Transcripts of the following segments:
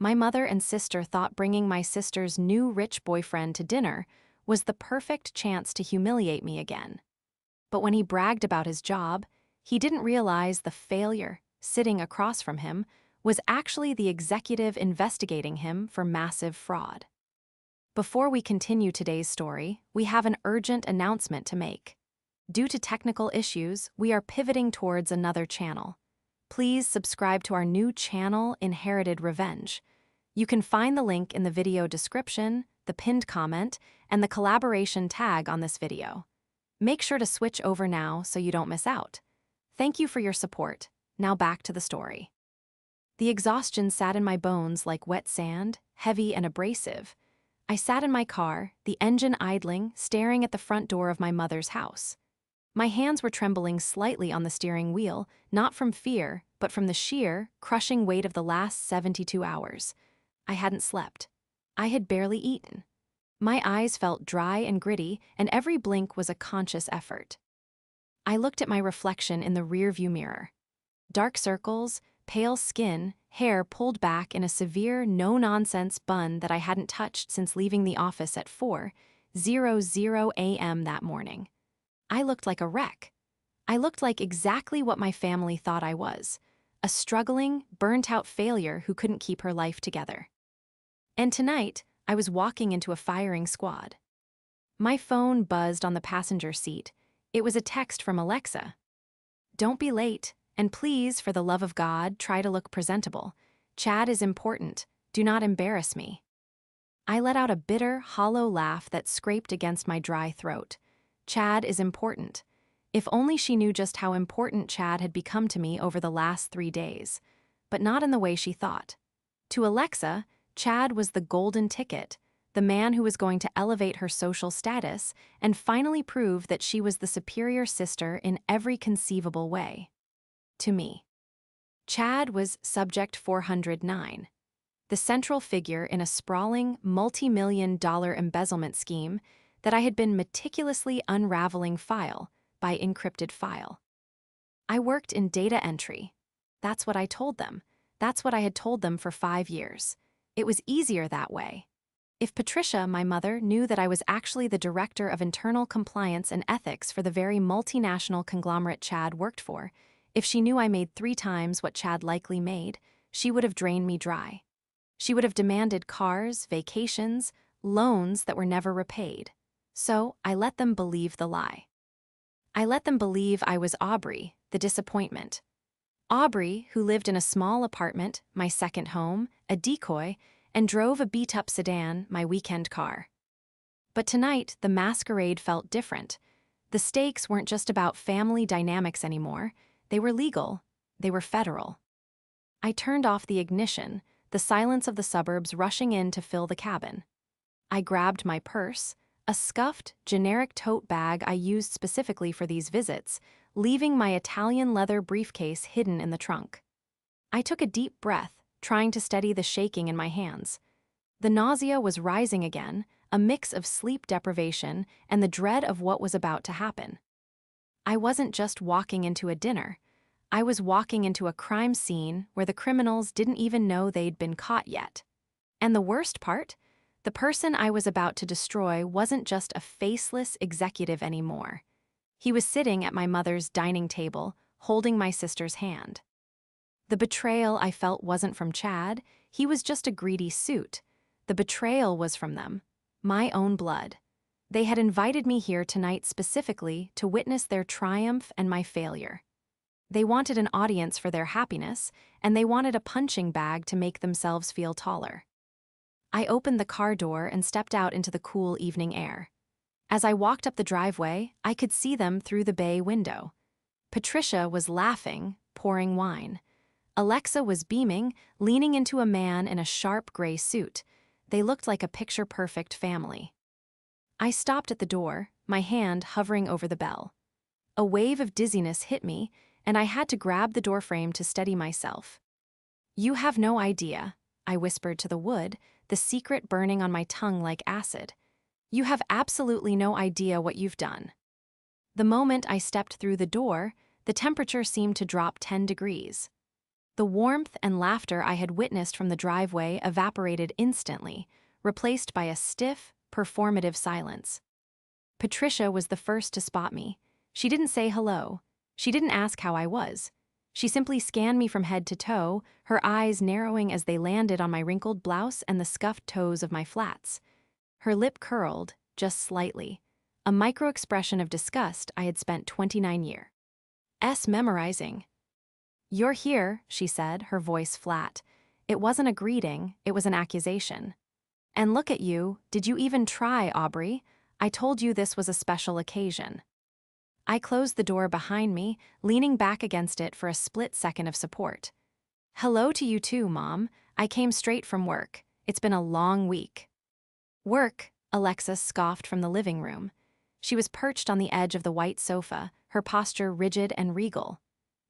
My mother and sister thought bringing my sister's new rich boyfriend to dinner was the perfect chance to humiliate me again. But when he bragged about his job, he didn't realize the failure, sitting across from him, was actually the executive investigating him for massive fraud. Before we continue today's story, we have an urgent announcement to make. Due to technical issues, we are pivoting towards another channel. Please subscribe to our new channel, Inherited Revenge. You can find the link in the video description, the pinned comment, and the collaboration tag on this video. Make sure to switch over now so you don't miss out. Thank you for your support. Now back to the story. The exhaustion sat in my bones like wet sand, heavy and abrasive. I sat in my car, the engine idling, staring at the front door of my mother's house. My hands were trembling slightly on the steering wheel, not from fear, but from the sheer, crushing weight of the last 72 hours. I hadn't slept. I had barely eaten. My eyes felt dry and gritty, and every blink was a conscious effort. I looked at my reflection in the rearview mirror. Dark circles, pale skin, hair pulled back in a severe, no-nonsense bun that I hadn't touched since leaving the office at 4:00 a.m. that morning. I looked like a wreck. I looked like exactly what my family thought I was, a struggling, burnt-out failure who couldn't keep her life together. And tonight, I was walking into a firing squad. My phone buzzed on the passenger seat. It was a text from Alexa. "Don't be late, and please, for the love of God, try to look presentable. Chad is important. Do not embarrass me." I let out a bitter, hollow laugh that scraped against my dry throat. Chad is important. If only she knew just how important Chad had become to me over the last 3 days. But not in the way she thought. To Alexa, Chad was the golden ticket, the man who was going to elevate her social status and finally prove that she was the superior sister in every conceivable way. To me, Chad was Subject 409, the central figure in a sprawling, multi-million-dollar embezzlement scheme that I had been meticulously unraveling file by encrypted file. I worked in data entry. That's what I told them. That's what I had told them for 5 years. It was easier that way. If Patricia, my mother, knew that I was actually the director of internal compliance and ethics for the very multinational conglomerate Chad worked for, if she knew I made 3 times what Chad likely made, she would have drained me dry. She would have demanded cars, vacations, loans that were never repaid. So I let them believe the lie. I let them believe I was Aubrey, the disappointment. Aubrey, who lived in a small apartment, my second home, a decoy, and drove a beat-up sedan, my weekend car. But tonight, the masquerade felt different. The stakes weren't just about family dynamics anymore. They were legal. They were federal. I turned off the ignition, the silence of the suburbs rushing in to fill the cabin. I grabbed my purse, a scuffed, generic tote bag I used specifically for these visits, leaving my Italian leather briefcase hidden in the trunk. I took a deep breath, trying to steady the shaking in my hands. The nausea was rising again, a mix of sleep deprivation and the dread of what was about to happen. I wasn't just walking into a dinner. I was walking into a crime scene where the criminals didn't even know they'd been caught yet. And the worst part? The person I was about to destroy wasn't just a faceless executive anymore. He was sitting at my mother's dining table, holding my sister's hand. The betrayal I felt wasn't from Chad. He was just a greedy suit. The betrayal was from them, my own blood. They had invited me here tonight specifically to witness their triumph and my failure. They wanted an audience for their happiness, and they wanted a punching bag to make themselves feel taller. I opened the car door and stepped out into the cool evening air. As I walked up the driveway, I could see them through the bay window. Patricia was laughing, pouring wine. Alexa was beaming, leaning into a man in a sharp gray suit. They looked like a picture-perfect family. I stopped at the door, my hand hovering over the bell. A wave of dizziness hit me, and I had to grab the doorframe to steady myself. "You have no idea," I whispered to the wood, the secret burning on my tongue like acid. "You have absolutely no idea what you've done." The moment I stepped through the door, the temperature seemed to drop 10 degrees. The warmth and laughter I had witnessed from the driveway evaporated instantly, replaced by a stiff, performative silence. Patricia was the first to spot me. She didn't say hello. She didn't ask how I was. She simply scanned me from head to toe, her eyes narrowing as they landed on my wrinkled blouse and the scuffed toes of my flats. Her lip curled, just slightly, a micro-expression of disgust I had spent 29 years memorizing. "You're here," she said, her voice flat. It wasn't a greeting, it was an accusation. "And look at you, did you even try, Aubrey? I told you this was a special occasion." I closed the door behind me, leaning back against it for a split second of support. "Hello to you too, Mom. I came straight from work. It's been a long week." "Work," Alexa scoffed from the living room. She was perched on the edge of the white sofa, her posture rigid and regal.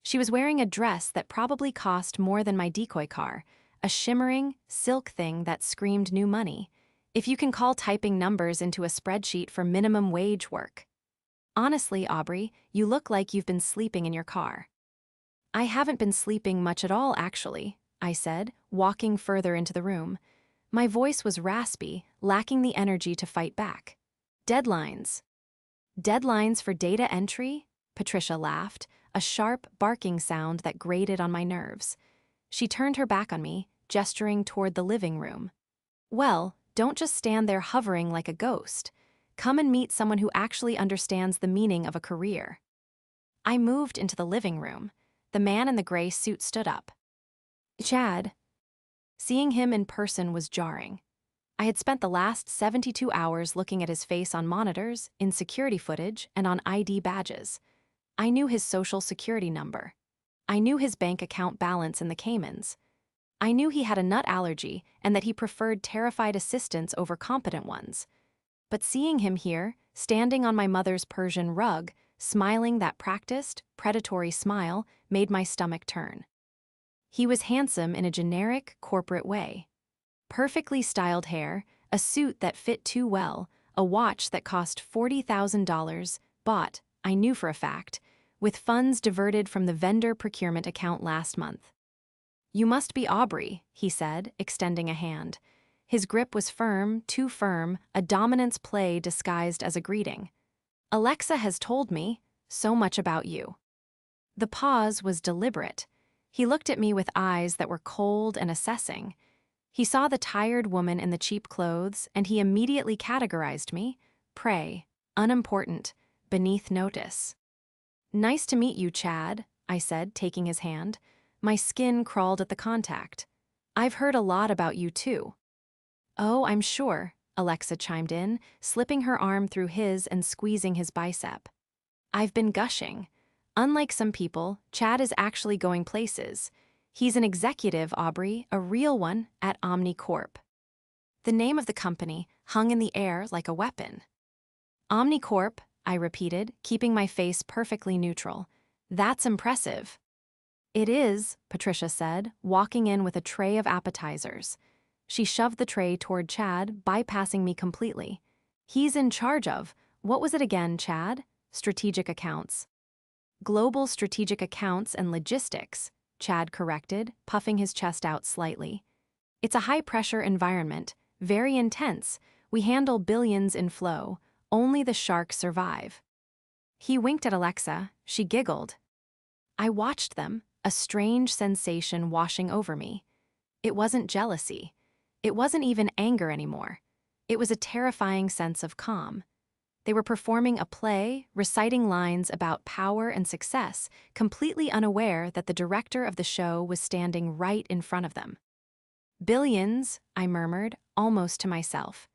She was wearing a dress that probably cost more than my decoy car, a shimmering, silk thing that screamed new money, if you can call typing numbers into a spreadsheet for minimum wage work. "Honestly, Aubrey, you look like you've been sleeping in your car." "I haven't been sleeping much at all, actually," I said, walking further into the room. My voice was raspy, lacking the energy to fight back. "Deadlines." "Deadlines for data entry?" Patricia laughed, a sharp, barking sound that grated on my nerves. She turned her back on me, gesturing toward the living room. "Well, don't just stand there hovering like a ghost. Come and meet someone who actually understands the meaning of a career." I moved into the living room. The man in the gray suit stood up. "Chad." Seeing him in person was jarring. I had spent the last 72 hours looking at his face on monitors, in security footage, and on ID badges. I knew his social security number. I knew his bank account balance in the Caymans. I knew he had a nut allergy and that he preferred terrified assistants over competent ones. But seeing him here, standing on my mother's Persian rug, smiling that practiced, predatory smile, made my stomach turn. He was handsome in a generic, corporate way. Perfectly styled hair, a suit that fit too well, a watch that cost $40,000, bought, I knew for a fact, with funds diverted from the vendor procurement account last month. "You must be Aubrey," he said, extending a hand. His grip was firm, too firm, a dominance play disguised as a greeting. "Alexa has told me so much about you." The pause was deliberate. He looked at me with eyes that were cold and assessing. He saw the tired woman in the cheap clothes, and he immediately categorized me: prey, unimportant, beneath notice. "Nice to meet you, Chad," I said, taking his hand. My skin crawled at the contact. "I've heard a lot about you, too." "Oh, I'm sure," Alexa chimed in, slipping her arm through his and squeezing his bicep. "I've been gushing. Unlike some people, Chad is actually going places. He's an executive, Aubrey, a real one, at OmniCorp." The name of the company hung in the air like a weapon. "OmniCorp," I repeated, keeping my face perfectly neutral. "That's impressive." "It is," Patricia said, walking in with a tray of appetizers. She shoved the tray toward Chad, bypassing me completely. "He's in charge of, what was it again, Chad?" "Strategic accounts." "Global strategic accounts and logistics," Chad corrected, puffing his chest out slightly. "It's a high-pressure environment, very intense. We handle billions in flow. Only the sharks survive." He winked at Alexa. She giggled. I watched them, a strange sensation washing over me. It wasn't jealousy. It wasn't even anger anymore. It was a terrifying sense of calm. They were performing a play, reciting lines about power and success, completely unaware that the director of the show was standing right in front of them. "Billions," I murmured, almost to myself.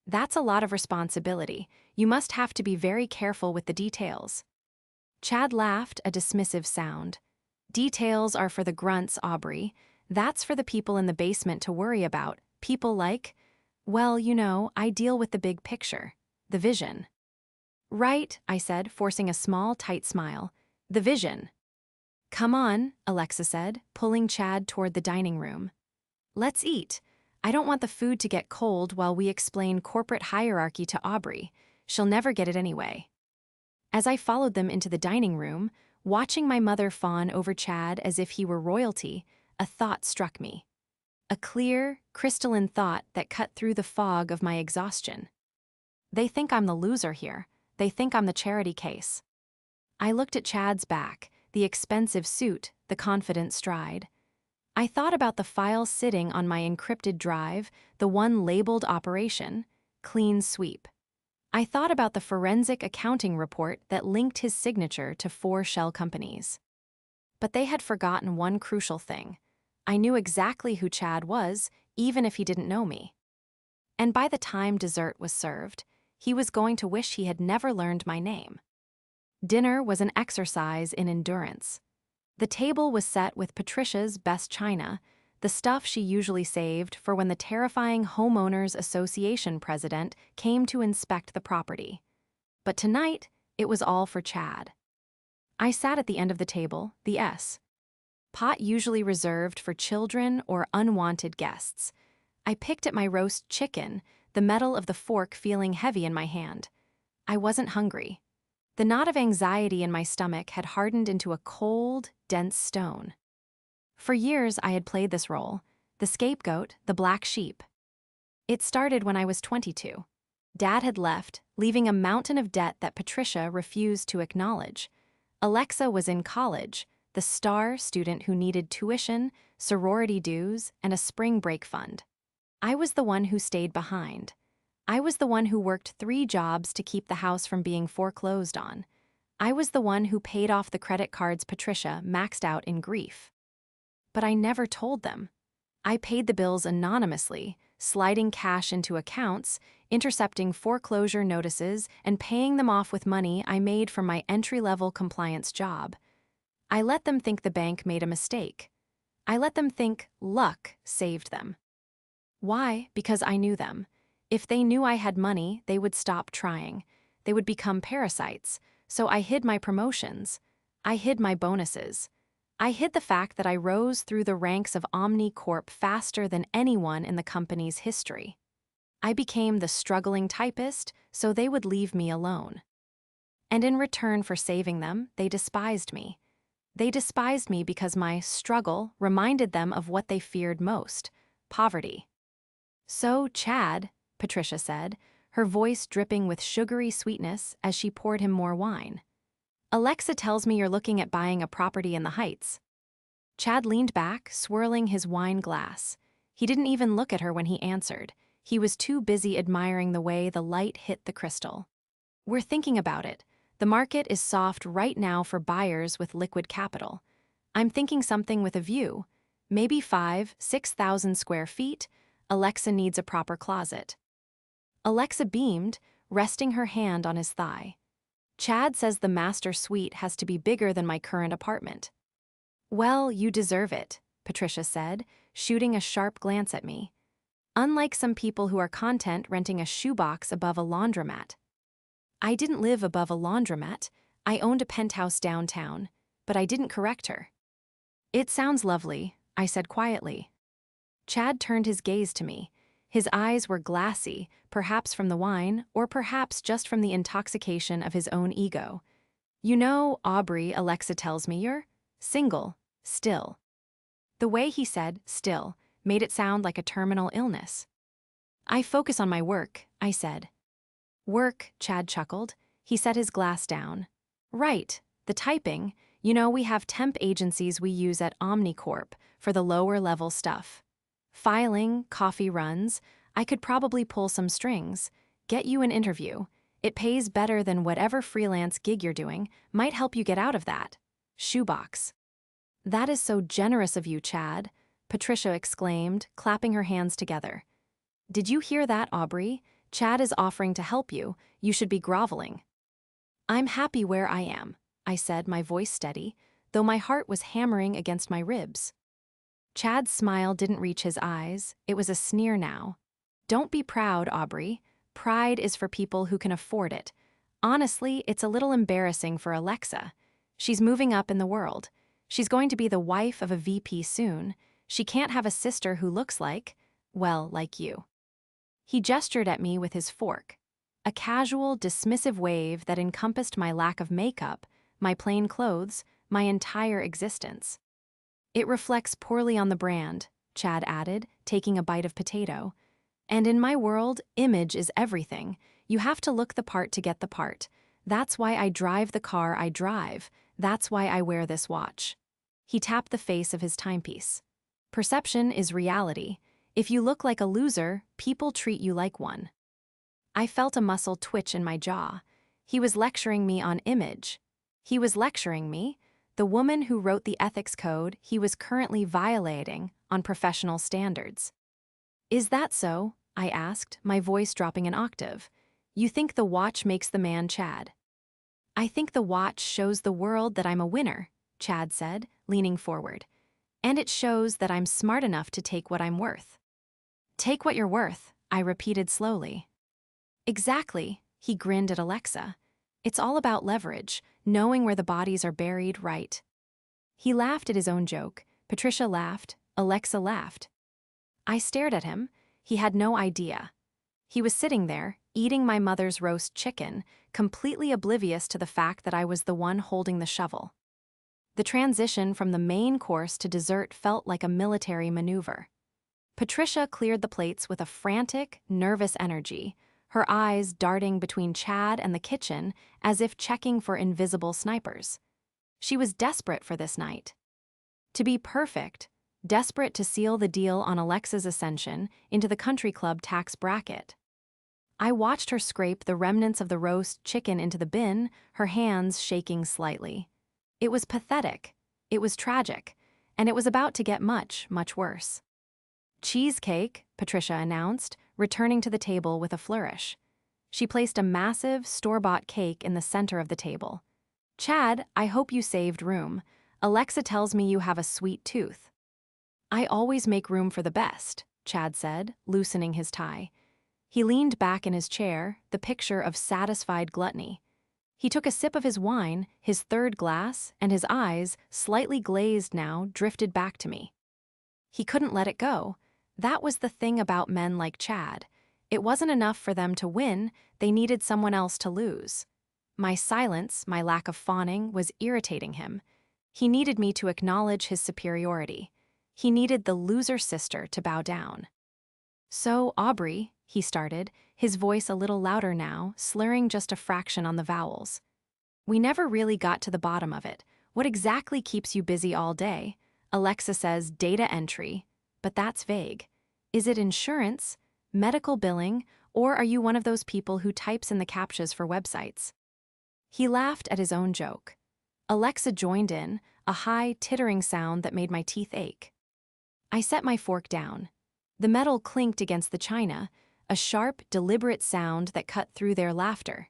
"That's a lot of responsibility. You must have to be very careful with the details." Chad laughed, a dismissive sound. "Details are for the grunts, Aubrey. That's for the people in the basement to worry about. People like, well, you know, I deal with the big picture, the vision." "Right," I said, forcing a small, tight smile. "The vision." "Come on," Alexa said, pulling Chad toward the dining room. "Let's eat. I don't want the food to get cold while we explain corporate hierarchy to Aubrey. She'll never get it anyway." As I followed them into the dining room, watching my mother fawn over Chad as if he were royalty, a thought struck me. A clear, crystalline thought that cut through the fog of my exhaustion. They think I'm the loser here. They think I'm the charity case. I looked at Chad's back, the expensive suit, the confident stride. I thought about the file sitting on my encrypted drive, the one labeled Operation, Clean Sweep. I thought about the forensic accounting report that linked his signature to 4 shell companies. But they had forgotten one crucial thing. I knew exactly who Chad was, even if he didn't know me. And by the time dessert was served, he was going to wish he had never learned my name. Dinner was an exercise in endurance. The table was set with Patricia's best china, the stuff she usually saved for when the terrifying Homeowners Association president came to inspect the property. But tonight, it was all for Chad. I sat at the end of the table, the S. Pot usually reserved for children or unwanted guests. I picked at my roast chicken, the metal of the fork feeling heavy in my hand. I wasn't hungry. The knot of anxiety in my stomach had hardened into a cold, dense stone. For years I had played this role, the scapegoat, the black sheep. It started when I was 22. Dad had left, leaving a mountain of debt that Patricia refused to acknowledge. Alexa was in college, the star student who needed tuition, sorority dues, and a spring break fund. I was the one who stayed behind. I was the one who worked 3 jobs to keep the house from being foreclosed on. I was the one who paid off the credit cards Patricia maxed out in grief. But I never told them. I paid the bills anonymously, sliding cash into accounts, intercepting foreclosure notices, and paying them off with money I made from my entry-level compliance job. I let them think the bank made a mistake. I let them think luck saved them. Why? Because I knew them. If they knew I had money, they would stop trying. They would become parasites. So I hid my promotions. I hid my bonuses. I hid the fact that I rose through the ranks of OmniCorp faster than anyone in the company's history. I became the struggling typist, so they would leave me alone. And in return for saving them, they despised me. They despised me because my struggle reminded them of what they feared most: poverty. So, Chad, Patricia said, her voice dripping with sugary sweetness as she poured him more wine. Alexa tells me you're looking at buying a property in the Heights. Chad leaned back, swirling his wine glass. He didn't even look at her when he answered. He was too busy admiring the way the light hit the crystal. We're thinking about it. The market is soft right now for buyers with liquid capital. I'm thinking something with a view. Maybe 5,000-6,000 square feet. Alexa needs a proper closet. Alexa beamed, resting her hand on his thigh. Chad says the master suite has to be bigger than my current apartment. Well, you deserve it, Patricia said, shooting a sharp glance at me. Unlike some people who are content renting a shoebox above a laundromat. I didn't live above a laundromat. I owned a penthouse downtown, but I didn't correct her. It sounds lovely, I said quietly. Chad turned his gaze to me. His eyes were glassy, perhaps from the wine, or perhaps just from the intoxication of his own ego. You know, Aubrey, Alexa tells me you're single, still. The way he said still made it sound like a terminal illness. I focus on my work, I said. Work, Chad chuckled. He set his glass down. Right, the typing. You know, we have temp agencies we use at OmniCorp for the lower level stuff. Filing, coffee runs, I could probably pull some strings, get you an interview. It pays better than whatever freelance gig you're doing, might help you get out of that. Shoebox. That is so generous of you, Chad, Patricia exclaimed, clapping her hands together. Did you hear that, Aubrey? Chad is offering to help you. You should be groveling. I'm happy where I am, I said, my voice steady, though my heart was hammering against my ribs. Chad's smile didn't reach his eyes. It was a sneer now. Don't be proud, Aubrey. Pride is for people who can afford it. Honestly, it's a little embarrassing for Alexa. She's moving up in the world. She's going to be the wife of a VP soon. She can't have a sister who looks like, well, like you. He gestured at me with his fork. A casual, dismissive wave that encompassed my lack of makeup, my plain clothes, my entire existence. It reflects poorly on the brand, Chad added, taking a bite of potato. And in my world, image is everything. You have to look the part to get the part. That's why I drive the car I drive. That's why I wear this watch. He tapped the face of his timepiece. Perception is reality. If you look like a loser, people treat you like one. I felt a muscle twitch in my jaw. He was lecturing me on image. He was lecturing me, the woman who wrote the ethics code he was currently violating on professional standards. Is that so? I asked, my voice dropping an octave. You think the watch makes the man, Chad? I think the watch shows the world that I'm a winner, Chad said, leaning forward. And it shows that I'm smart enough to take what I'm worth. Take what you're worth, I repeated slowly. Exactly, he grinned at Alexa. It's all about leverage, knowing where the bodies are buried right. He laughed at his own joke. Patricia laughed. Alexa laughed. I stared at him. He had no idea. He was sitting there, eating my mother's roast chicken, completely oblivious to the fact that I was the one holding the shovel. The transition from the main course to dessert felt like a military maneuver. Patricia cleared the plates with a frantic, nervous energy, her eyes darting between Chad and the kitchen as if checking for invisible snipers. She was desperate for this night. To be perfect, desperate to seal the deal on Alexa's ascension into the country club tax bracket. I watched her scrape the remnants of the roast chicken into the bin, her hands shaking slightly. It was pathetic, it was tragic, and it was about to get much, much worse. Cheesecake, Patricia announced, returning to the table with a flourish. She placed a massive, store-bought cake in the center of the table. Chad, I hope you saved room. Alexa tells me you have a sweet tooth. I always make room for the best, Chad said, loosening his tie. He leaned back in his chair, the picture of satisfied gluttony. He took a sip of his wine, his third glass, and his eyes, slightly glazed now, drifted back to me. He couldn't let it go. That was the thing about men like Chad. It wasn't enough for them to win, they needed someone else to lose. My silence, my lack of fawning, was irritating him. He needed me to acknowledge his superiority. He needed the loser sister to bow down. So, Aubrey, he started, his voice a little louder now, slurring just a fraction on the vowels. We never really got to the bottom of it. What exactly keeps you busy all day? Alexa says data entry, but that's vague. Is it insurance, medical billing, or are you one of those people who types in the captchas for websites? He laughed at his own joke. Alexa joined in, a high, tittering sound that made my teeth ache. I set my fork down. The metal clinked against the china, a sharp, deliberate sound that cut through their laughter.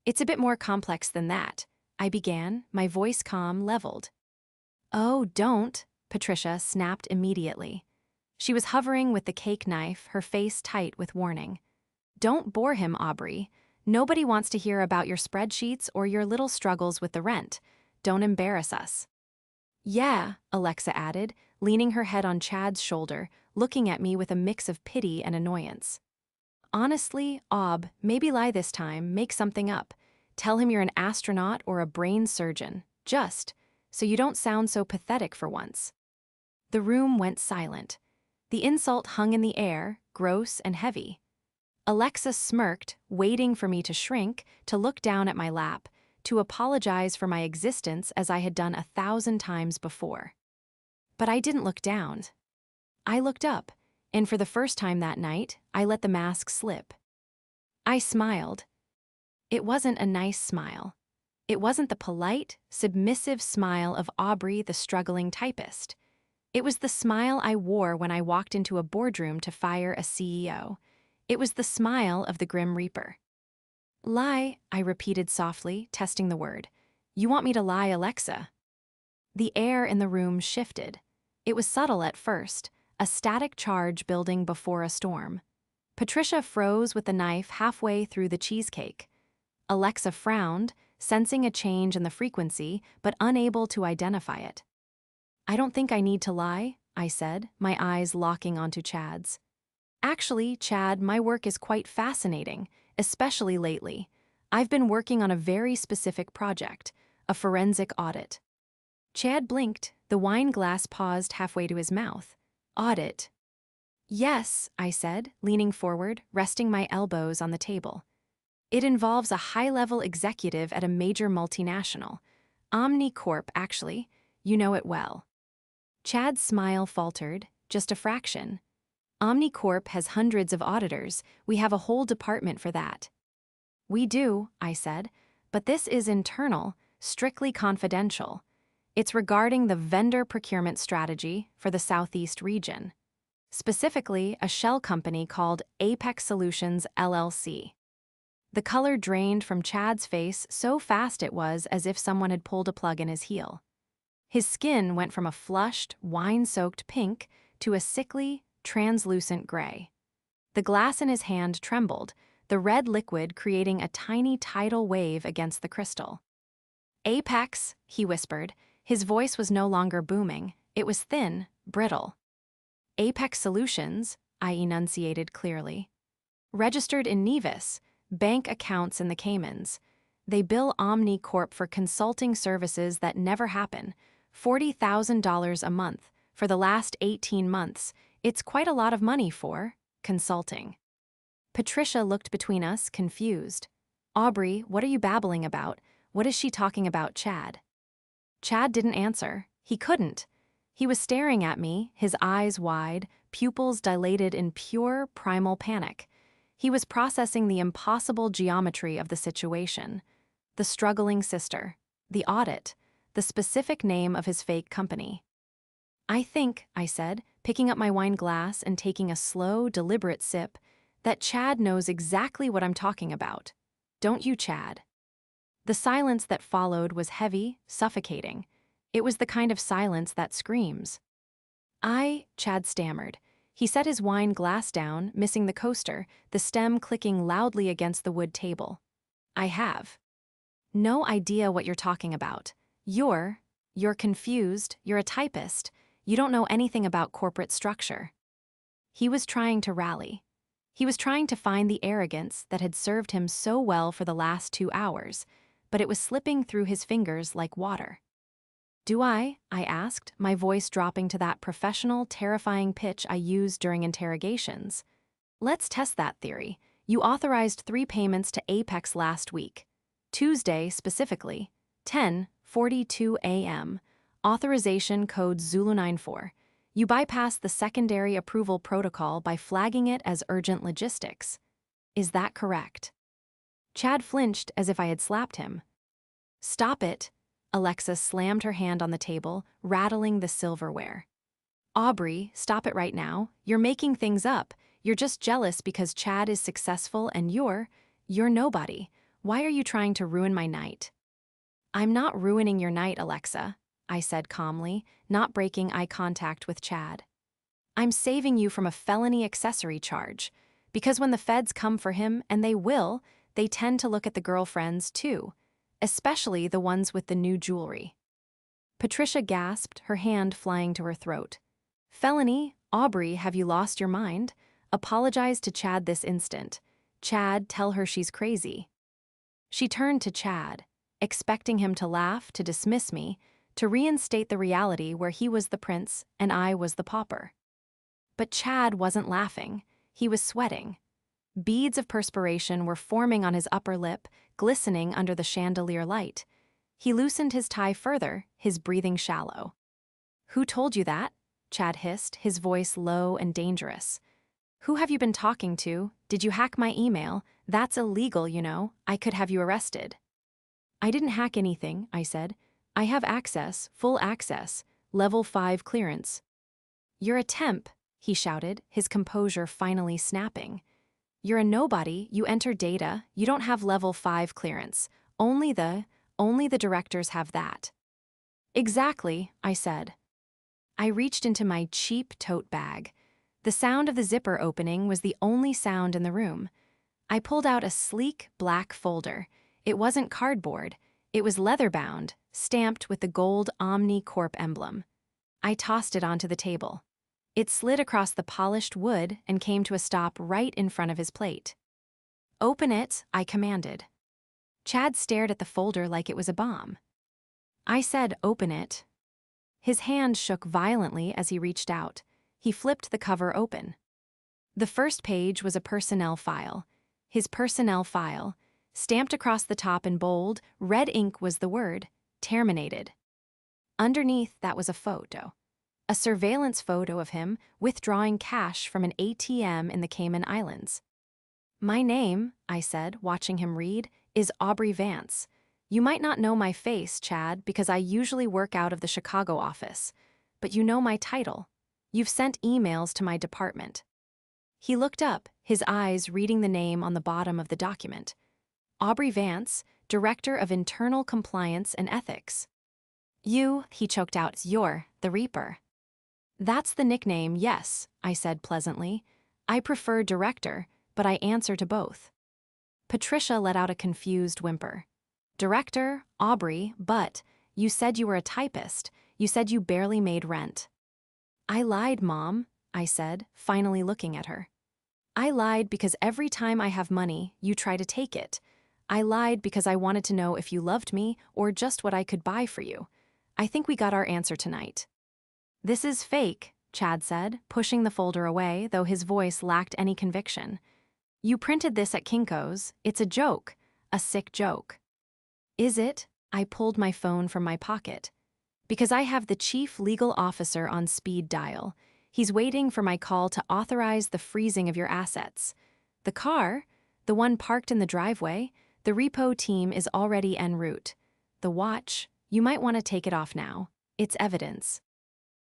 It's a bit more complex than that, I began, my voice calm, leveled. Oh, don't, Patricia snapped immediately. She was hovering with the cake knife, her face tight with warning. Don't bore him, Aubrey. Nobody wants to hear about your spreadsheets or your little struggles with the rent. Don't embarrass us. Yeah, Alexa added, leaning her head on Chad's shoulder, looking at me with a mix of pity and annoyance. Honestly, Aub, maybe lie this time, make something up. Tell him you're an astronaut or a brain surgeon, just, so you don't sound so pathetic for once. The room went silent. The insult hung in the air, gross and heavy. Alexa smirked, waiting for me to shrink, to look down at my lap, to apologize for my existence as I had done 1,000 times before. But I didn't look down. I looked up, and for the first time that night, I let the mask slip. I smiled. It wasn't a nice smile. It wasn't the polite, submissive smile of Aubrey, the struggling typist. It was the smile I wore when I walked into a boardroom to fire a CEO. It was the smile of the Grim Reaper. Lie, I repeated softly, testing the word. You want me to lie, Alexa? The air in the room shifted. It was subtle at first, a static charge building before a storm. Patricia froze with the knife halfway through the cheesecake. Alexa frowned, sensing a change in the frequency, but unable to identify it. I don't think I need to lie, I said, my eyes locking onto Chad's. Actually, Chad, my work is quite fascinating, especially lately. I've been working on a very specific project, a forensic audit. Chad blinked, The wine glass paused halfway to his mouth. Audit. Yes, I said, leaning forward, resting my elbows on the table. It involves a high-level executive at a major multinational. Omnicorp, actually. You know it well. Chad's smile faltered, just a fraction. Omnicorp has hundreds of auditors. We have a whole department for that. We do, I said, but this is internal, strictly confidential. It's regarding the vendor procurement strategy for the Southeast region. Specifically, a shell company called Apex Solutions LLC. The color drained from Chad's face so fast it was as if someone had pulled a plug in his heel. His skin went from a flushed, wine-soaked pink to a sickly, translucent gray. The glass in his hand trembled, the red liquid creating a tiny tidal wave against the crystal. Apex, he whispered. His voice was no longer booming. It was thin, brittle. Apex Solutions, I enunciated clearly. Registered in Nevis, bank accounts in the Caymans. They bill Omnicorp for consulting services that never happen, $40,000 a month. For the last 18 months, it's quite a lot of money for consulting. Patricia looked between us, confused. Aubrey, what are you babbling about? What is she talking about, Chad? Chad didn't answer. He couldn't. He was staring at me, his eyes wide, pupils dilated in pure, primal panic. He was processing the impossible geometry of the situation. The struggling sister, the audit, the specific name of his fake company. I think, I said, picking up my wine glass and taking a slow, deliberate sip, that Chad knows exactly what I'm talking about. Don't you, Chad? The silence that followed was heavy, suffocating. It was the kind of silence that screams. Chad stammered. He set his wine glass down, missing the coaster, the stem clicking loudly against the wood table. I have no idea what you're talking about. You're confused, you're a typist. You don't know anything about corporate structure. He was trying to rally. He was trying to find the arrogance that had served him so well for the last 2 hours, but it was slipping through his fingers like water. Do I asked, my voice dropping to that professional, terrifying pitch I used during interrogations. Let's test that theory. You authorized 3 payments to Apex last week. Tuesday, specifically, 10:42 a.m., authorization code Zulu94. You bypassed the secondary approval protocol by flagging it as urgent logistics. Is that correct? Chad flinched as if I had slapped him. Stop it. Alexa slammed her hand on the table, rattling the silverware. Aubrey, stop it right now. You're making things up. You're just jealous because Chad is successful and you're nobody. Why are you trying to ruin my night? I'm not ruining your night, Alexa, I said calmly, not breaking eye contact with Chad. I'm saving you from a felony accessory charge, because when the feds come for him, and they will, they tend to look at the girlfriends too, especially the ones with the new jewelry. Patricia gasped, her hand flying to her throat. Felony? Aubrey, have you lost your mind? Apologize to Chad this instant. Chad, tell her she's crazy. She turned to Chad, expecting him to laugh, to dismiss me, to reinstate the reality where he was the prince and I was the pauper. But Chad wasn't laughing. He was sweating. Beads of perspiration were forming on his upper lip, glistening under the chandelier light. He loosened his tie further, his breathing shallow. Who told you that? Chad hissed, his voice low and dangerous. Who have you been talking to? Did you hack my email? That's illegal, you know. I could have you arrested. I didn't hack anything, I said. I have access, full access, level 5 clearance. You're a temp, he shouted, his composure finally snapping. You're a nobody, you enter data, you don't have level 5 clearance. Only the directors have that. Exactly, I said. I reached into my cheap tote bag. The sound of the zipper opening was the only sound in the room. I pulled out a sleek, black folder. It wasn't cardboard. It was leather-bound, stamped with the gold Omnicorp emblem. I tossed it onto the table. It slid across the polished wood and came to a stop right in front of his plate. Open it, I commanded. Chad stared at the folder like it was a bomb. I said, open it. His hand shook violently as he reached out. He flipped the cover open. The first page was a personnel file. His personnel file. Stamped across the top in bold, red ink was the word, terminated. Underneath that was a photo. A surveillance photo of him withdrawing cash from an ATM in the Cayman Islands. "My name," I said, watching him read, "is Aubrey Vance. You might not know my face, Chad, because I usually work out of the Chicago office. But you know my title. You've sent emails to my department." He looked up, his eyes reading the name on the bottom of the document. Aubrey Vance, Director of Internal Compliance and Ethics. "You," he choked out, "you're the Reaper." "That's the nickname, yes," I said pleasantly. "I prefer Director, but I answer to both." Patricia let out a confused whimper. "Director, Aubrey, but you said you were a typist. You said you barely made rent." "I lied, Mom," I said, finally looking at her. "I lied because every time I have money, you try to take it. I lied because I wanted to know if you loved me or just what I could buy for you. I think we got our answer tonight." "This is fake," Chad said, pushing the folder away, though his voice lacked any conviction. "You printed this at Kinko's. It's a joke. A sick joke." "Is it?" I pulled my phone from my pocket. "Because I have the chief legal officer on speed dial. He's waiting for my call to authorize the freezing of your assets. The car, the one parked in the driveway, the repo team is already en route. The watch, you might want to take it off now. It's evidence."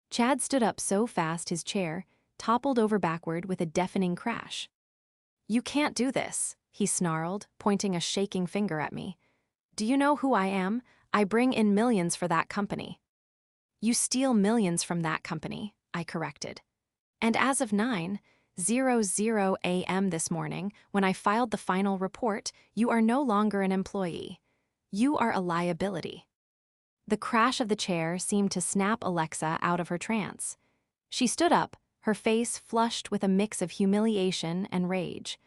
Chad stood up so fast his chair toppled over backward with a deafening crash. "You can't do this," he snarled, pointing a shaking finger at me. "Do you know who I am? I bring in millions for that company." "You steal millions from that company," I corrected. "And as of 9:00 a.m. this morning, when I filed the final report, you are no longer an employee. You are a liability." The crash of the chair seemed to snap Alexa out of her trance. She stood up, her face flushed with a mix of humiliation and rage.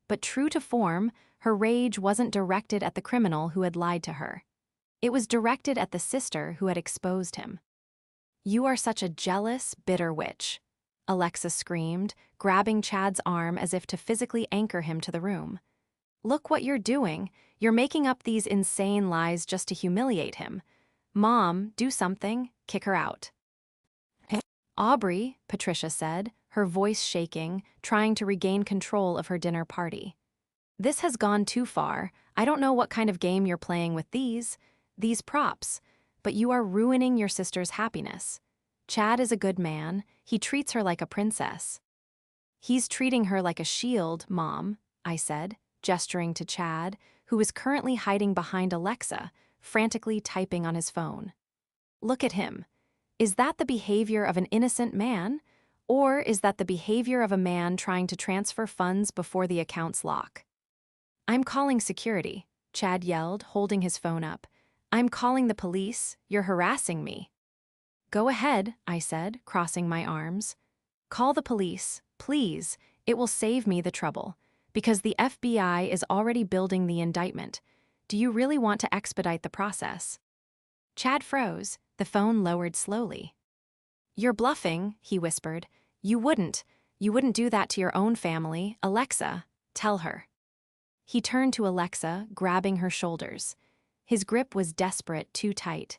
But true to form, her rage wasn't directed at the criminal who had lied to her. It was directed at the sister who had exposed him. "You are such a jealous, bitter witch," Alexa screamed, grabbing Chad's arm as if to physically anchor him to the room. "Look what you're doing. You're making up these insane lies just to humiliate him. Mom, do something, kick her out." "Aubrey," Patricia said, her voice shaking, trying to regain control of her dinner party. "This has gone too far. I don't know what kind of game you're playing with these props, but you are ruining your sister's happiness. Chad is a good man. He treats her like a princess." "He's treating her like a shield, Mom," I said, gesturing to Chad, who was currently hiding behind Alexa, frantically typing on his phone. "Look at him. Is that the behavior of an innocent man? Or is that the behavior of a man trying to transfer funds before the accounts lock?" "I'm calling security," Chad yelled, holding his phone up. "I'm calling the police. You're harassing me." "Go ahead," I said, crossing my arms. "Call the police, please. It will save me the trouble. Because the FBI is already building the indictment. Do you really want to expedite the process?" Chad froze, the phone lowered slowly. "You're bluffing," he whispered. You wouldn't do that to your own family. Alexa, tell her." He turned to Alexa, grabbing her shoulders. His grip was desperate, too tight.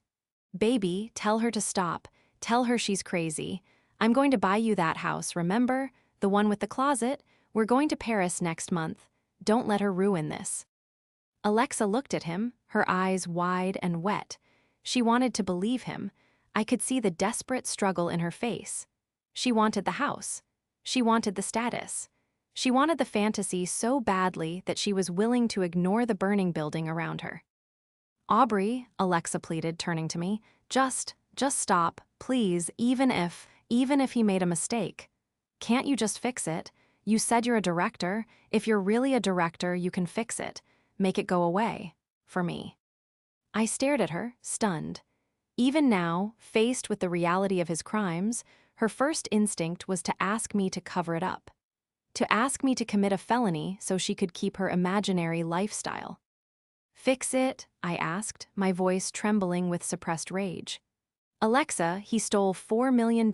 "Baby, tell her to stop. Tell her she's crazy. I'm going to buy you that house, remember? The one with the closet? We're going to Paris next month. Don't let her ruin this." Alexa looked at him, her eyes wide and wet. She wanted to believe him. I could see the desperate struggle in her face. She wanted the house. She wanted the status. She wanted the fantasy so badly that she was willing to ignore the burning building around her. "Aubrey," Alexa pleaded, turning to me, just stop, please, even if he made a mistake. Can't you just fix it? You said you're a director. If you're really a director, you can fix it. Make it go away. For me." I stared at her, stunned. Even now, faced with the reality of his crimes, her first instinct was to ask me to cover it up. To ask me to commit a felony so she could keep her imaginary lifestyle. "Fix it?" I asked, my voice trembling with suppressed rage. Alexa, he stole $4 million.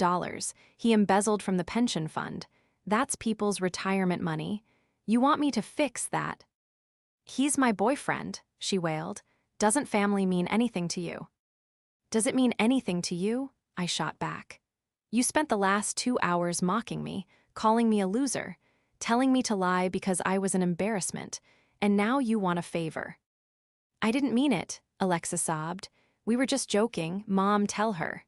He embezzled from the pension fund. That's people's retirement money. You want me to fix that? He's my boyfriend, she wailed. Doesn't family mean anything to you? Does it mean anything to you? I shot back. You spent the last 2 hours mocking me, calling me a loser, telling me to lie because I was an embarrassment, and now you want a favor. I didn't mean it, Alexa sobbed. We were just joking, Mom, tell her.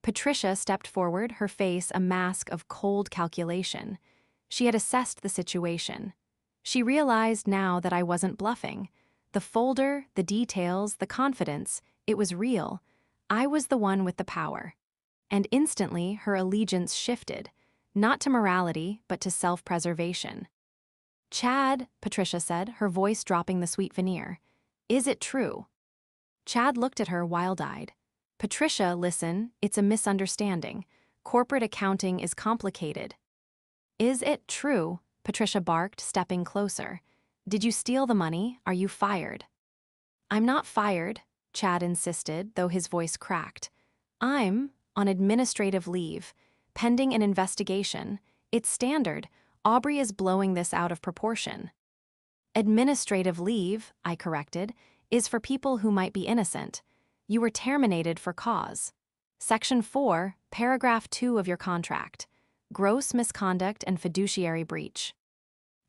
Patricia stepped forward, her face a mask of cold calculation. She had assessed the situation. She realized now that I wasn't bluffing. The folder, the details, the confidence, it was real. I was the one with the power. And instantly, her allegiance shifted, not to morality, but to self-preservation. Chad, Patricia said, her voice dropping the sweet veneer. Is it true? Chad looked at her wild-eyed. Patricia, listen, it's a misunderstanding. Corporate accounting is complicated. Is it true? Patricia barked, stepping closer. Did you steal the money? Are you fired? I'm not fired, Chad insisted, though his voice cracked. I'm on administrative leave, pending an investigation. It's standard. Aubrey is blowing this out of proportion. Administrative leave, I corrected, is for people who might be innocent. You were terminated for cause. Section 4, paragraph 2 of your contract. Gross misconduct and fiduciary breach.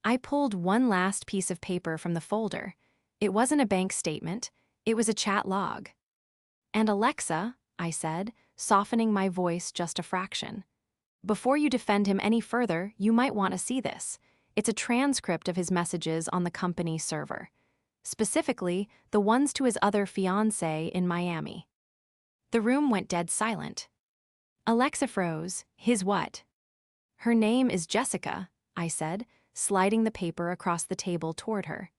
I pulled one last piece of paper from the folder. It wasn't a bank statement, it was a chat log. And Alexa, I said, softening my voice just a fraction. Before you defend him any further, you might want to see this. It's a transcript of his messages on the company server. Specifically, the ones to his other fiancée in Miami. The room went dead silent. Alexa froze. His what? Her name is Jessica, I said, sliding the paper across the table toward her.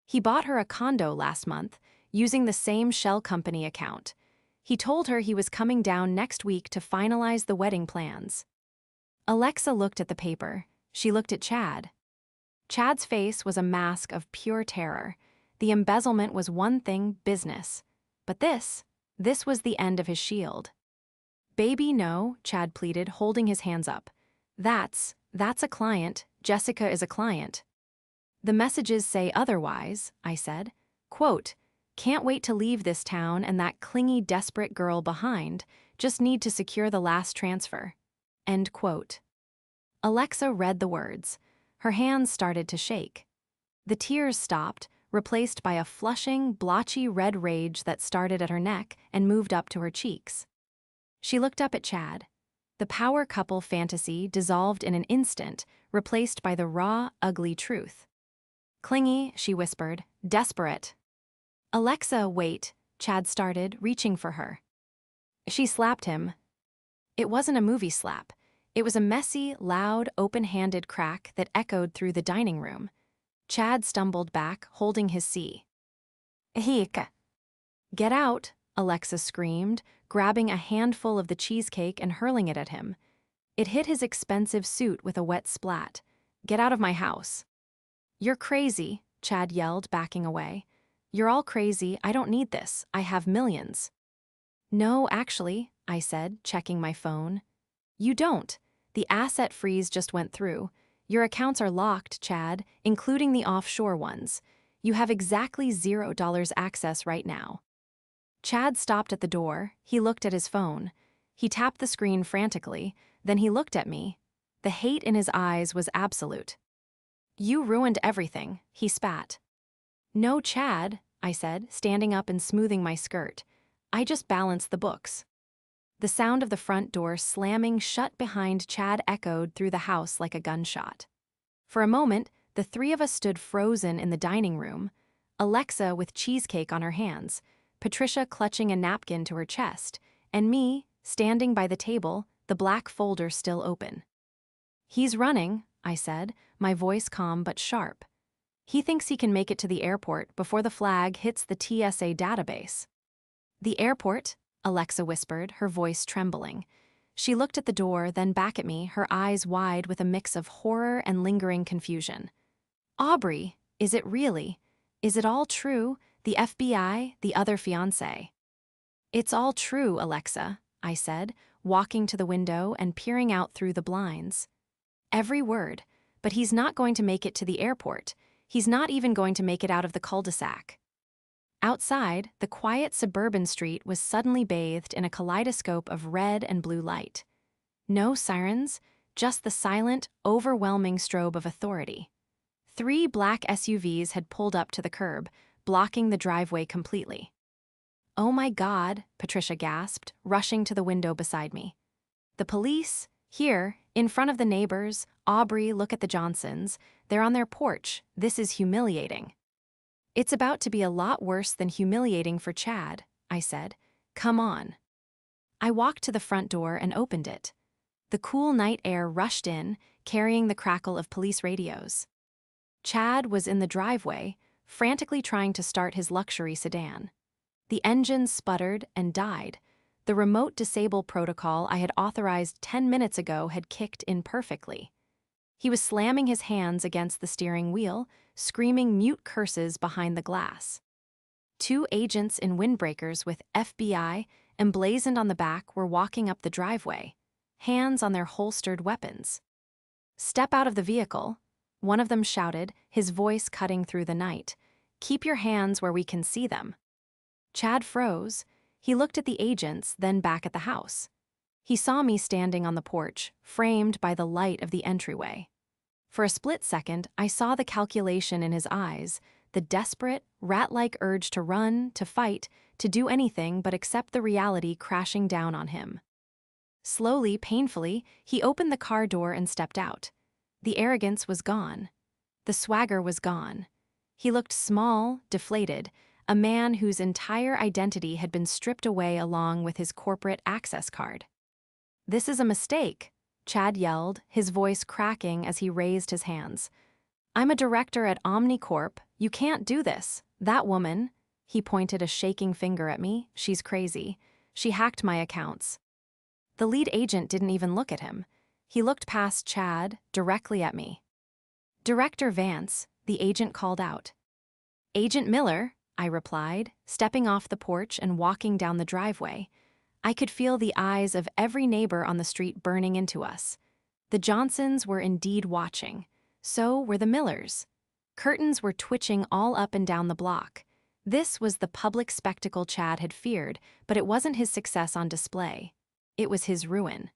He bought her a condo last month, using the same shell company account. He told her he was coming down next week to finalize the wedding plans. Alexa looked at the paper. She looked at Chad. Chad's face was a mask of pure terror. The embezzlement was one thing, business. But this was the end of his shield. Baby, no, Chad pleaded, holding his hands up. That's a client. Jessica is a client. The messages say otherwise, I said. Quote, can't wait to leave this town and that clingy, desperate girl behind. Just need to secure the last transfer. End quote. Alexa read the words. Her hands started to shake. The tears stopped, replaced by a flushing, blotchy red rage that started at her neck and moved up to her cheeks. She looked up at Chad. The power couple fantasy dissolved in an instant, replaced by the raw, ugly truth. Clingy, she whispered, desperate. Alexa, wait, Chad started, reaching for her. She slapped him. It wasn't a movie slap. It was a messy, loud, open-handed crack that echoed through the dining room. Chad stumbled back, holding his C. Heek. Get out, Alexa screamed, grabbing a handful of the cheesecake and hurling it at him. It hit his expensive suit with a wet splat. Get out of my house. You're crazy, Chad yelled, backing away. You're all crazy. I don't need this. I have millions. No, actually, I said, checking my phone. You don't. The asset freeze just went through. Your accounts are locked, Chad, including the offshore ones. You have exactly $0 access right now. Chad stopped at the door. He looked at his phone. He tapped the screen frantically. Then he looked at me. The hate in his eyes was absolute. You ruined everything, he spat. No, Chad, I said, standing up and smoothing my skirt. I just balanced the books. The sound of the front door slamming shut behind Chad echoed through the house like a gunshot. For a moment, the three of us stood frozen in the dining room, Alexa with cheesecake on her hands, Patricia clutching a napkin to her chest, and me, standing by the table, the black folder still open. He's running, I said, my voice calm but sharp. He thinks he can make it to the airport before the flag hits the TSA database. The airport? Alexa whispered, her voice trembling. She looked at the door, then back at me, her eyes wide with a mix of horror and lingering confusion. Aubrey, is it really? Is it all true? The FBI, the other fiancé? It's all true, Alexa, I said, walking to the window and peering out through the blinds. Every word, but he's not going to make it to the airport. He's not even going to make it out of the cul-de-sac. Outside, the quiet suburban street was suddenly bathed in a kaleidoscope of red and blue light. No sirens, just the silent, overwhelming strobe of authority. 3 black SUVs had pulled up to the curb, blocking the driveway completely. "Oh my God," Patricia gasped, rushing to the window beside me. "The police? Here, in front of the neighbors. Aubrey, look at the Johnsons. They're on their porch. This is humiliating." "It's about to be a lot worse than humiliating for Chad," I said. "Come on." I walked to the front door and opened it. The cool night air rushed in, carrying the crackle of police radios. Chad was in the driveway, frantically trying to start his luxury sedan. The engine sputtered and died. The remote disable protocol I had authorized 10 minutes ago had kicked in perfectly. He was slamming his hands against the steering wheel, screaming mute curses behind the glass. 2 agents in windbreakers with FBI emblazoned on the back were walking up the driveway, hands on their holstered weapons. "Step out of the vehicle," one of them shouted, his voice cutting through the night. "Keep your hands where we can see them." Chad froze. He looked at the agents, then back at the house. He saw me standing on the porch, framed by the light of the entryway. For a split second, I saw the calculation in his eyes, the desperate, rat-like urge to run, to fight, to do anything but accept the reality crashing down on him. Slowly, painfully, he opened the car door and stepped out. The arrogance was gone. The swagger was gone. He looked small, deflated, a man whose entire identity had been stripped away along with his corporate access card. "This is a mistake," Chad yelled, his voice cracking as he raised his hands. "I'm a director at Omnicorp. You can't do this. That woman," he pointed a shaking finger at me, "she's crazy. She hacked my accounts." The lead agent didn't even look at him. He looked past Chad, directly at me. "Director Vance," the agent called out. "Agent Miller," I replied, stepping off the porch and walking down the driveway. I could feel the eyes of every neighbor on the street burning into us. The Johnsons were indeed watching. So were the Millers. Curtains were twitching all up and down the block. This was the public spectacle Chad had feared, but it wasn't his success on display. It was his ruin.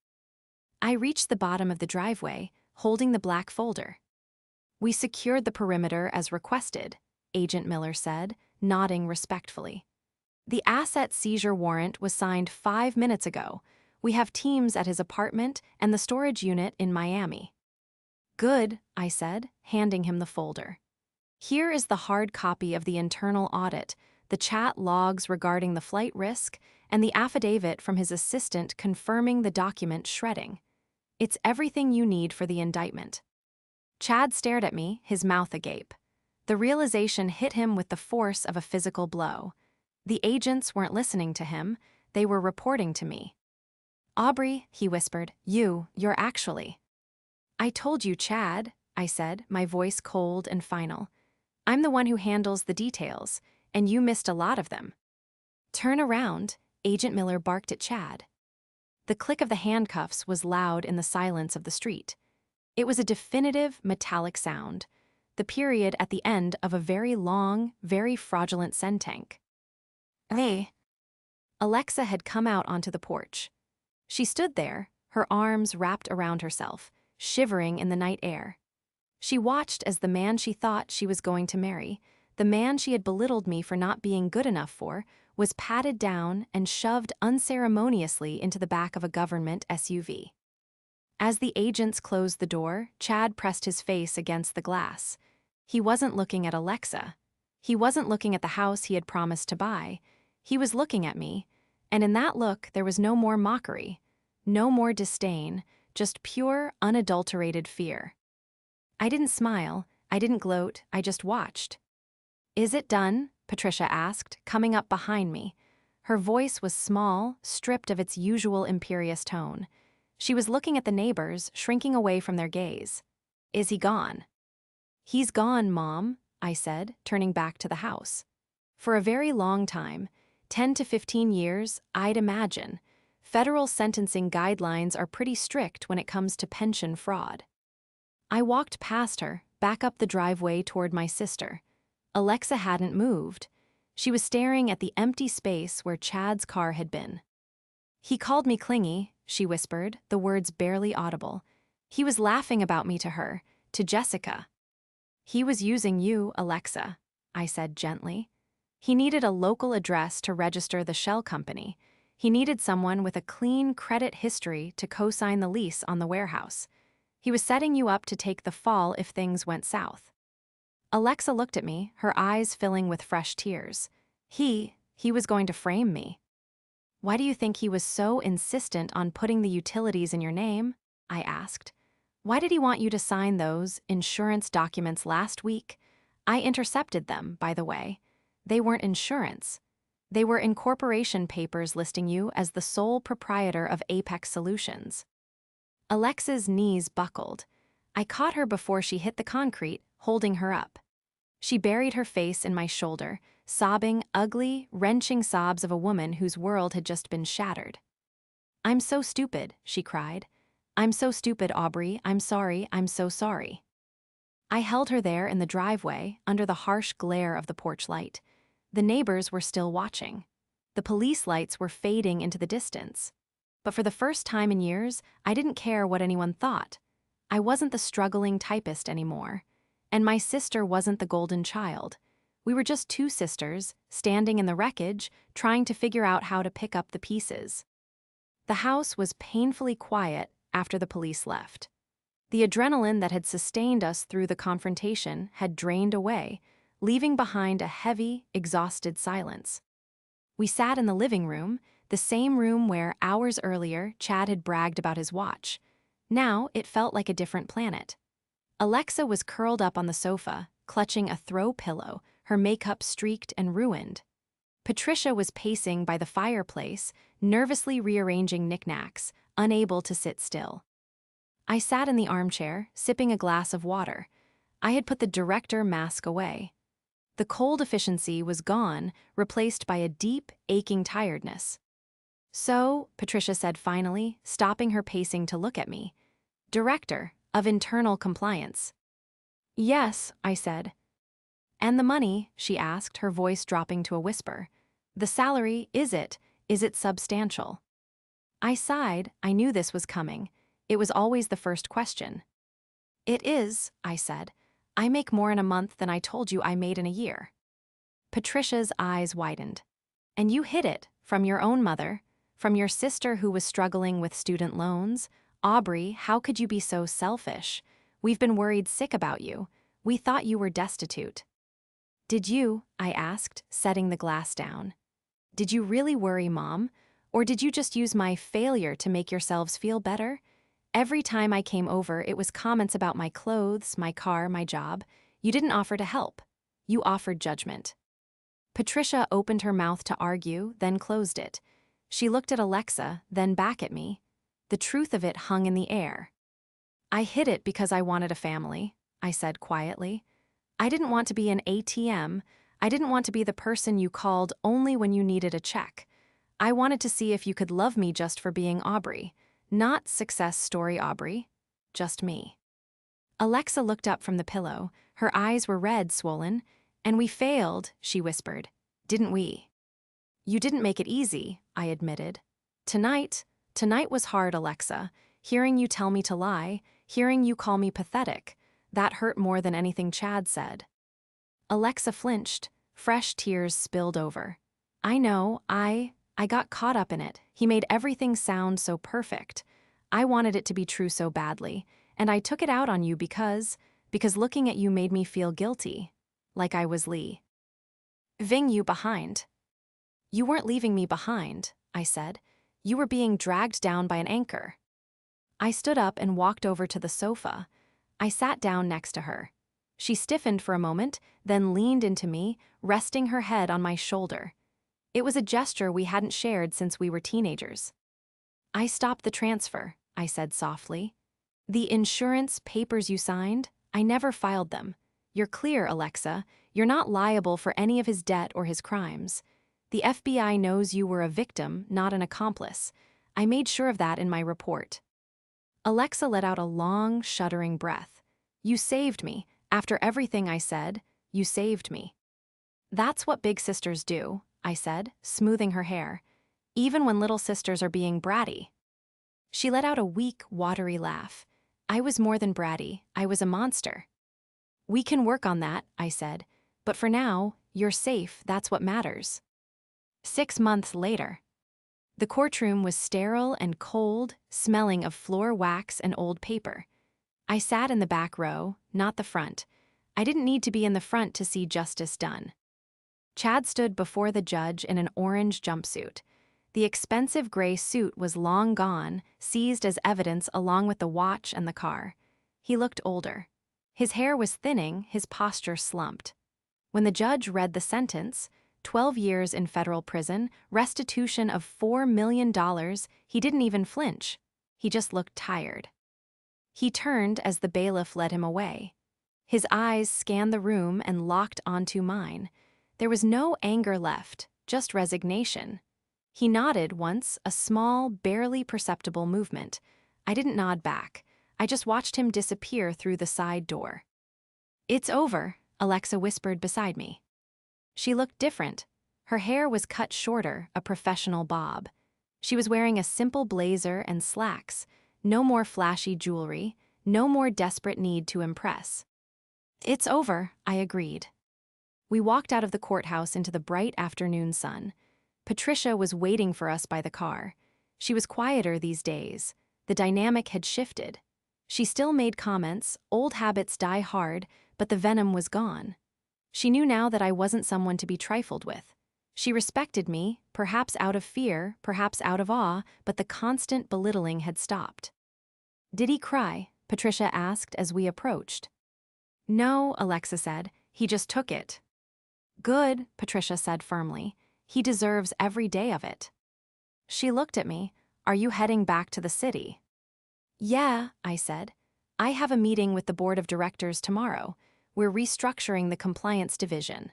I reached the bottom of the driveway, holding the black folder. "We secured the perimeter as requested," Agent Miller said, nodding respectfully. "The asset seizure warrant was signed 5 minutes ago. We have teams at his apartment and the storage unit in Miami." "Good," I said, handing him the folder. "Here is the hard copy of the internal audit, the chat logs regarding the flight risk, and the affidavit from his assistant confirming the document shredding. It's everything you need for the indictment." Chad stared at me, his mouth agape. The realization hit him with the force of a physical blow. The agents weren't listening to him, they were reporting to me. "Aubrey," he whispered, you're actually." "I told you, Chad," I said, my voice cold and final. "I'm the one who handles the details, and you missed a lot of them." "Turn around," Agent Miller barked at Chad. The click of the handcuffs was loud in the silence of the street. It was a definitive, metallic sound, the period at the end of a very long, very fraudulent sentence. "Hey." Alexa had come out onto the porch. She stood there, her arms wrapped around herself, shivering in the night air. She watched as the man she thought she was going to marry, the man she had belittled me for not being good enough for, was patted down and shoved unceremoniously into the back of a government SUV. As the agents closed the door, Chad pressed his face against the glass. He wasn't looking at Alexa. He wasn't looking at the house he had promised to buy. He was looking at me, and in that look there was no more mockery, no more disdain, just pure, unadulterated fear. I didn't smile, I didn't gloat, I just watched. "Is it done?" Patricia asked, coming up behind me. Her voice was small, stripped of its usual imperious tone. She was looking at the neighbors, shrinking away from their gaze. "Is he gone?" "He's gone, Mom," I said, turning back to the house. For a very long time, 10 to 15 years, I'd imagine. Federal sentencing guidelines are pretty strict when it comes to pension fraud. I walked past her, back up the driveway toward my sister. Alexa hadn't moved. She was staring at the empty space where Chad's car had been. "He called me clingy," she whispered, the words barely audible. "He was laughing about me to her, to Jessica." "He was using you, Alexa," I said gently. "He needed a local address to register the shell company. He needed someone with a clean credit history to co-sign the lease on the warehouse. He was setting you up to take the fall if things went south." Alexa looked at me, her eyes filling with fresh tears. He was going to frame me. "Why do you think he was so insistent on putting the utilities in your name?" I asked. "Why did he want you to sign those insurance documents last week? I intercepted them, by the way. They weren't insurance. They were incorporation papers listing you as the sole proprietor of Apex Solutions." Alexa's knees buckled. I caught her before she hit the concrete, holding her up. She buried her face in my shoulder, sobbing ugly, wrenching sobs of a woman whose world had just been shattered. "I'm so stupid," she cried. "I'm so stupid, Aubrey. I'm sorry, I'm so sorry." I held her there in the driveway, under the harsh glare of the porch light. The neighbors were still watching. The police lights were fading into the distance. But for the first time in years, I didn't care what anyone thought. I wasn't the struggling typist anymore. And my sister wasn't the golden child. We were just two sisters, standing in the wreckage, trying to figure out how to pick up the pieces. The house was painfully quiet after the police left. The adrenaline that had sustained us through the confrontation had drained away, leaving behind a heavy, exhausted silence. We sat in the living room, the same room where, hours earlier, Chad had bragged about his watch. Now it felt like a different planet. Alexa was curled up on the sofa, clutching a throw pillow, her makeup streaked and ruined. Patricia was pacing by the fireplace, nervously rearranging knickknacks, unable to sit still. I sat in the armchair, sipping a glass of water. I had put the director mask away. The cold efficiency was gone, replaced by a deep, aching tiredness. "So," Patricia said finally, stopping her pacing to look at me, "Director of Internal Compliance." "Yes," I said. "And the money?" she asked, her voice dropping to a whisper. "The salary, is it substantial?" I sighed. I knew this was coming. It was always the first question. "It is," I said. "I make more in a month than I told you I made in a year." Patricia's eyes widened. "And you hid it from your own mother, from your sister who was struggling with student loans? Aubrey, how could you be so selfish? We've been worried sick about you. We thought you were destitute." "Did you?" I asked, setting the glass down. "Did you really worry, Mom? Or did you just use my failure to make yourselves feel better? Every time I came over, it was comments about my clothes, my car, my job. You didn't offer to help. You offered judgment." Patricia opened her mouth to argue, then closed it. She looked at Alexa, then back at me. The truth of it hung in the air. "I hid it because I wanted a family," I said quietly. "I didn't want to be an ATM. I didn't want to be the person you called only when you needed a check. I wanted to see if you could love me just for being Aubrey. Not success story Aubrey. Just me." Alexa looked up from the pillow. Her eyes were red, swollen. "And we failed," she whispered. "Didn't we?" "You didn't make it easy," I admitted. Tonight was hard, Alexa. Hearing you tell me to lie, hearing you call me pathetic, that hurt more than anything Chad said." Alexa flinched. Fresh tears spilled over. "I know, I got caught up in it. He made everything sound so perfect. I wanted it to be true so badly, and I took it out on you because looking at you made me feel guilty, like I was leaving you behind." "You weren't leaving me behind," I said. "You were being dragged down by an anchor." I stood up and walked over to the sofa. I sat down next to her. She stiffened for a moment, then leaned into me, resting her head on my shoulder. It was a gesture we hadn't shared since we were teenagers. "I stopped the transfer," I said softly. "The insurance papers you signed, I never filed them. You're clear, Alexa. You're not liable for any of his debt or his crimes. The FBI knows you were a victim, not an accomplice. I made sure of that in my report. Alexa let out a long, shuddering breath. You saved me. After everything I said, you saved me. That's what big sisters do, I said, smoothing her hair, even when little sisters are being bratty. She let out a weak, watery laugh. I was more than bratty, I was a monster. We can work on that, I said, but for now, you're safe, that's what matters. 6 months later. The courtroom was sterile and cold, smelling of floor wax and old paper. I sat in the back row, not the front. I didn't need to be in the front to see justice done. Chad stood before the judge in an orange jumpsuit. The expensive gray suit was long gone, seized as evidence along with the watch and the car. He looked older. His hair was thinning, his posture slumped. When the judge read the sentence, 12 years in federal prison, restitution of $4 million, he didn't even flinch. He just looked tired. He turned as the bailiff led him away. His eyes scanned the room and locked onto mine. There was no anger left, just resignation. He nodded once, a small, barely perceptible movement. I didn't nod back. I just watched him disappear through the side door. It's over, Alexa whispered beside me. She looked different. Her hair was cut shorter, a professional bob. She was wearing a simple blazer and slacks. No more flashy jewelry, no more desperate need to impress. It's over, I agreed. We walked out of the courthouse into the bright afternoon sun. Patricia was waiting for us by the car. She was quieter these days. The dynamic had shifted. She still made comments, old habits die hard, but the venom was gone. She knew now that I wasn't someone to be trifled with. She respected me, perhaps out of fear, perhaps out of awe, but the constant belittling had stopped. Did he cry? Patricia asked as we approached. No, Alexa said. He just took it. Good, Patricia said firmly. He deserves every day of it. She looked at me. Are you heading back to the city? Yeah, I said. I have a meeting with the board of directors tomorrow. We're restructuring the compliance division.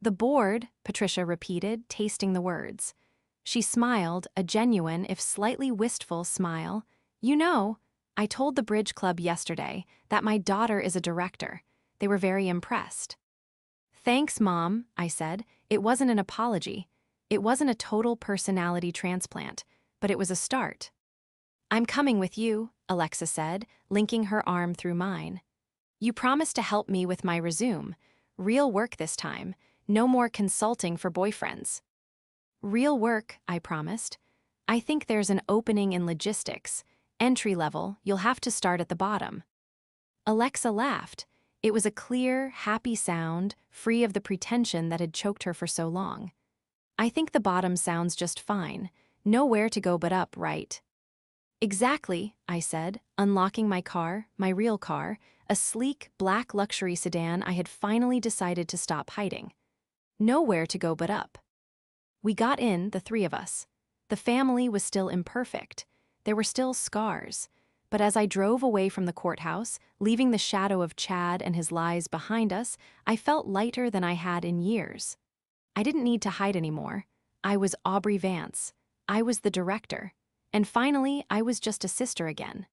The board, Patricia repeated, tasting the words. She smiled, a genuine, if slightly wistful smile. You know, I told the Bridge Club yesterday that my daughter is a director. They were very impressed. Thanks, Mom, I said. It wasn't an apology. It wasn't a total personality transplant, but it was a start. I'm coming with you, Alexa said, linking her arm through mine. You promised to help me with my resume. Real work this time. No more consulting for boyfriends. Real work, I promised. I think there's an opening in logistics. Entry level, you'll have to start at the bottom. Alexa laughed. It was a clear, happy sound, free of the pretension that had choked her for so long. I think the bottom sounds just fine. Nowhere to go but up, right? Exactly, I said, unlocking my car, my real car, a sleek, black luxury sedan I had finally decided to stop hiding. Nowhere to go but up. We got in, the three of us. The family was still imperfect. There were still scars. But as I drove away from the courthouse, leaving the shadow of Chad and his lies behind us, I felt lighter than I had in years. I didn't need to hide anymore. I was Aubrey Vance. I was the director. And finally, I was just a sister again.